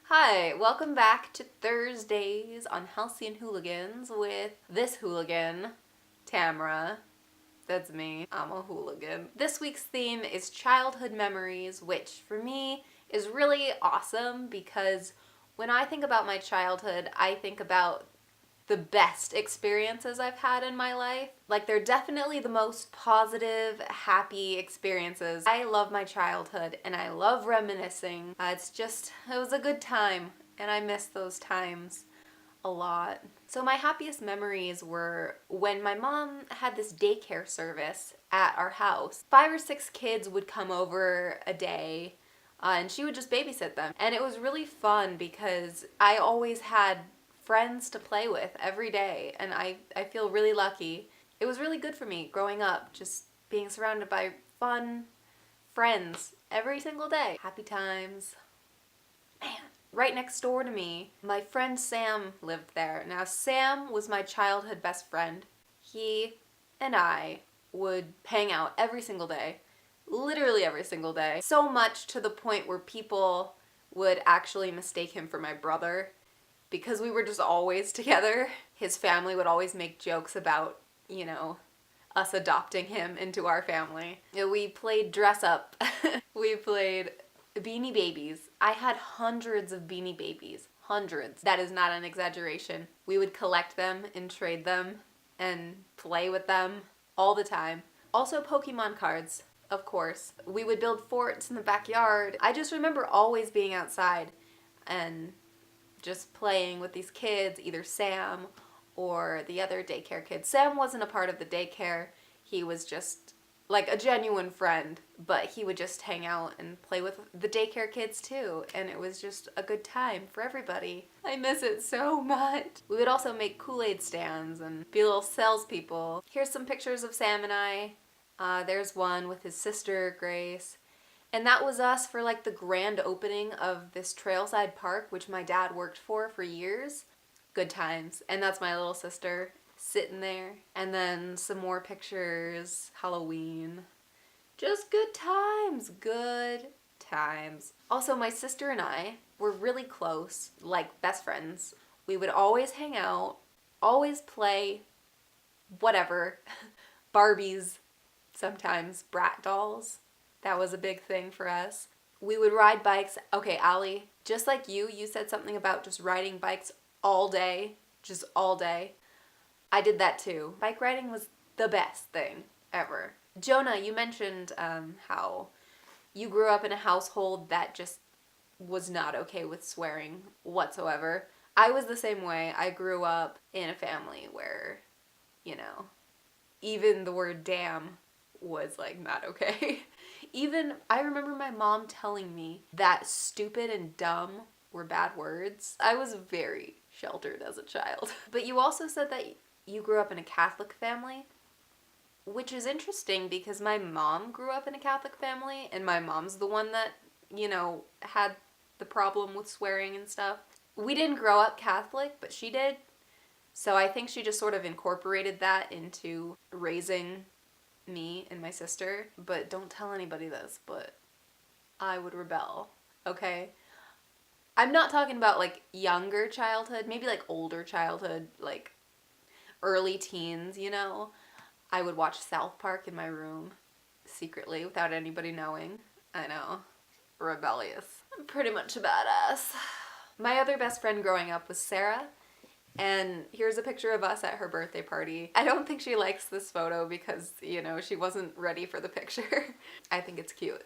Hi, welcome back to Thursdays on Halcyon Hooligans with this hooligan, Tamara. That's me. I'm a hooligan. This week's theme is childhood memories, which for me is really awesome because when I think about my childhood, I think about the best experiences I've had in my life. Like, they're definitely the most positive, happy experiences. I love my childhood and I love reminiscing. It was a good time and I miss those times a lot. So my happiest memories were when my mom had this daycare service at our house. 5 or 6 kids would come over a day and she would just babysit them. And it was really fun because I always had friends to play with every day, and I feel really lucky. It was really good for me growing up, just being surrounded by fun friends every single day. Happy times. Man. Right next door to me, my friend Sam lived there. Now, Sam was my childhood best friend. He and I would hang out every single day, literally every single day. So much to the point where people would actually mistake him for my brother because we were just always together. His family would always make jokes about, us adopting him into our family. We played dress up. We played Beanie Babies. I had hundreds of Beanie Babies. Hundreds. That is not an exaggeration. We would collect them and trade them and play with them all the time. Also Pokemon cards, of course. We would build forts in the backyard. I just remember always being outside and just playing with these kids, either Sam or the other daycare kids. Sam wasn't a part of the daycare. He was just like a genuine friend, but he would just hang out and play with the daycare kids too, and it was just a good time for everybody. I miss it so much. We would also make Kool-Aid stands and be little salespeople. Here's some pictures of Sam and I. There's one with his sister, Grace. And that was us for like the grand opening of this trailside park, which my dad worked for years. Good times. And that's my little sister sitting there. And then some more pictures, Halloween. Just good times, good times. Also, my sister and I were really close, like best friends. We would always hang out, always play whatever, Barbies, sometimes brat dolls. That was a big thing for us. We would ride bikes. Okay, Allie, just like you said something about just riding bikes all day, just all day. I did that too. Bike riding was the best thing ever. Jonah, you mentioned how you grew up in a household that just was not okay with swearing whatsoever. I was the same way. I grew up in a family where, even the word damn was like not okay. Even, I remember my mom telling me that stupid and dumb were bad words. I was very sheltered as a child. But you also said that you grew up in a Catholic family, which is interesting because my mom grew up in a Catholic family, and my mom's the one that, had the problem with swearing and stuff. We didn't grow up Catholic, but she did. So I think she just sort of incorporated that into raising me and my sister. But don't tell anybody this, but I would rebel, okay? I'm not talking about like younger childhood, maybe like older childhood, like early teens, I would watch South Park in my room secretly without anybody knowing. I know. Rebellious. I'm pretty much a badass. My other best friend growing up was Sarah. And here's a picture of us at her birthday party. I don't think she likes this photo because, she wasn't ready for the picture. I think it's cute.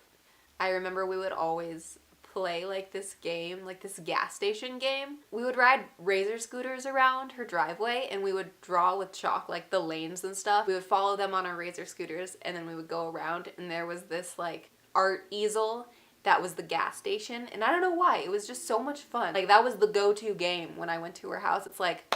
I remember we would always play like this game, like this gas station game. We would ride razor scooters around her driveway and we would draw with chalk like the lanes and stuff. We would follow them on our razor scooters and then we would go around, and there was this like art easel that was the gas station, and I don't know why, it was just so much fun. Like, that was the go-to game when I went to her house. It's like,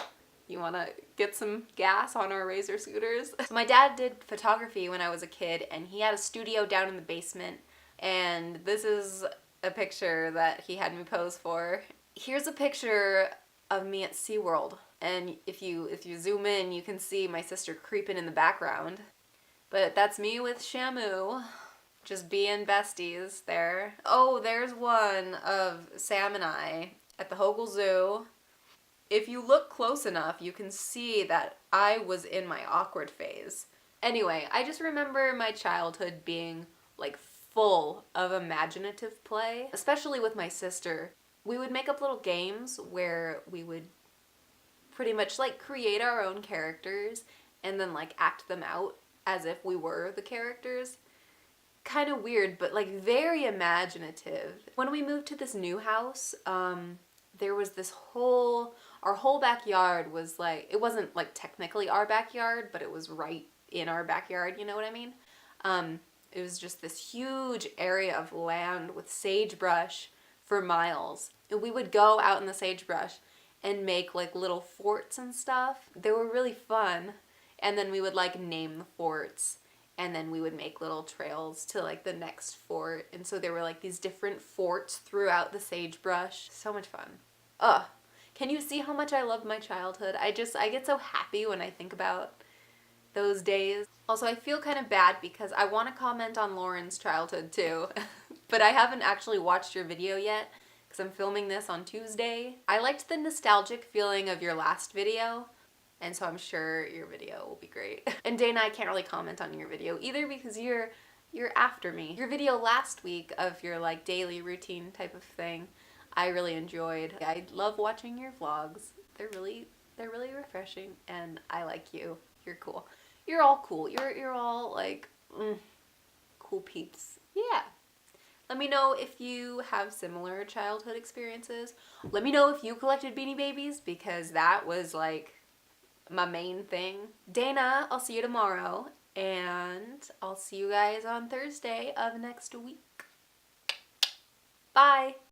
you want to get some gas on our razor scooters? So my dad did photography when I was a kid, and he had a studio down in the basement, and this is a picture that he had me pose for. Here's a picture of me at SeaWorld, and if you zoom in, you can see my sister creeping in the background. But that's me with Shamu. Just being besties there. Oh, there's one of Sam and I at the Hogle Zoo. If you look close enough, you can see that I was in my awkward phase. Anyway, I just remember my childhood being like full of imaginative play, especially with my sister. We would make up little games where we would pretty much like create our own characters and then like act them out as if we were the characters. Kind of weird, but like very imaginative. When we moved to this new house, there was this our whole backyard was like, it wasn't like technically our backyard, but it was right in our backyard, you know what I mean? It was just this huge area of land with sagebrush for miles. And we would go out in the sagebrush and make like little forts and stuff. They were really fun. And then we would like name the forts, and then we would make little trails to like the next fort. And so there were like these different forts throughout the sagebrush. So much fun. Ugh. Can you see how much I love my childhood? I get so happy when I think about those days. Also, I feel kind of bad because I want to comment on Lauren's childhood too, but I haven't actually watched your video yet because I'm filming this on Tuesday. I liked the nostalgic feeling of your last video, and so I'm sure your video will be great. And Dana, I can't really comment on your video either because you're after me. Your video last week of your like daily routine type of thing, I really enjoyed. I love watching your vlogs. They're really refreshing, and I like you. You're cool. You're all cool. You're all like cool peeps. Yeah. Let me know if you have similar childhood experiences. Let me know if you collected Beanie Babies because that was like my main thing. Dana, I'll see you tomorrow, and I'll see you guys on Thursday of next week. Bye!